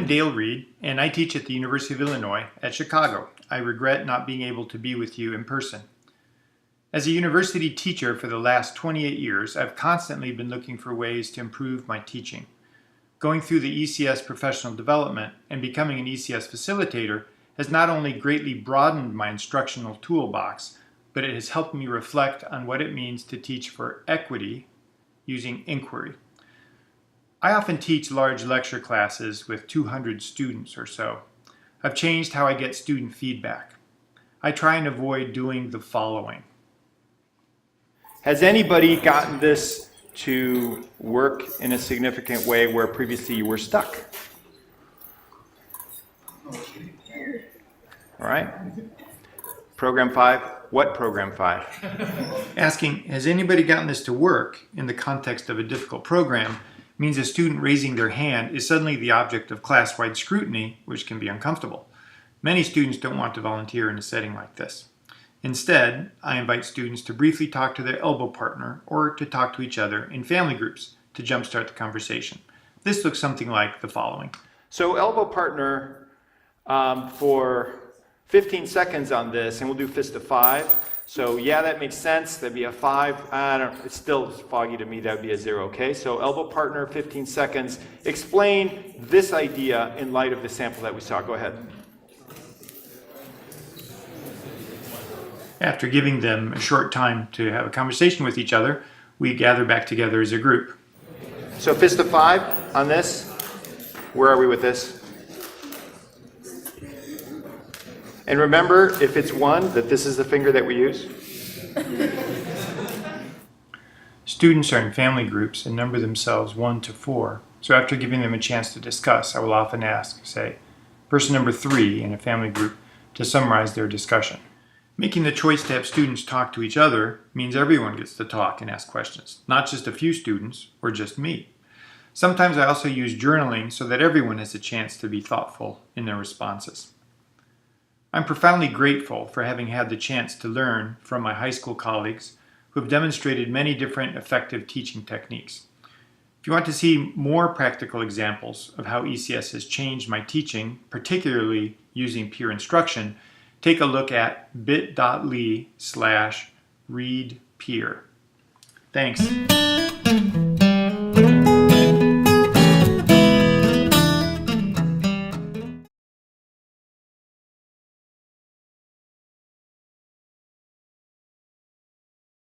I'm Dale Reed, and I teach at the University of Illinois at Chicago. I regret not being able to be with you in person. As a university teacher for the last 28 years, I've constantly been looking for ways to improve my teaching. Going through the ECS professional development and becoming an ECS facilitator has not only greatly broadened my instructional toolbox, but it has helped me reflect on what it means to teach for equity using inquiry. I often teach large lecture classes with 200 students or so. I've changed how I get student feedback. I try and avoid doing the following. Has anybody gotten this to work in a significant way where previously you were stuck? All right. Program 5. What program 5? Asking, has anybody gotten this to work in the context of a difficult program means a student raising their hand is suddenly the object of class-wide scrutiny, which can be uncomfortable. Many students don't want to volunteer in a setting like this. Instead, I invite students to briefly talk to their elbow partner or to talk to each other in family groups to jumpstart the conversation. This looks something like the following. So elbow partner for 15 seconds on this, and we'll do fist of 5. So yeah, that makes sense. That'd be a 5. It's still foggy to me. That would be a 0. Okay. So elbow partner, 15 seconds. Explain this idea in light of the sample that we saw. Go ahead. After giving them a short time to have a conversation with each other, we gather back together as a group. So fist of 5 on this. Where are we with this? And remember, if it's 1, that this is the finger that we use. Students are in family groups and number themselves 1 to 4. So after giving them a chance to discuss, I will often ask, say, person number 3 in a family group to summarize their discussion. Making the choice to have students talk to each other means everyone gets to talk and ask questions, not just a few students or just me. Sometimes I also use journaling so that everyone has a chance to be thoughtful in their responses. I'm profoundly grateful for having had the chance to learn from my high school colleagues who have demonstrated many different effective teaching techniques. If you want to see more practical examples of how ECS has changed my teaching, particularly using peer instruction, take a look at bit.ly/readpeer. Thanks.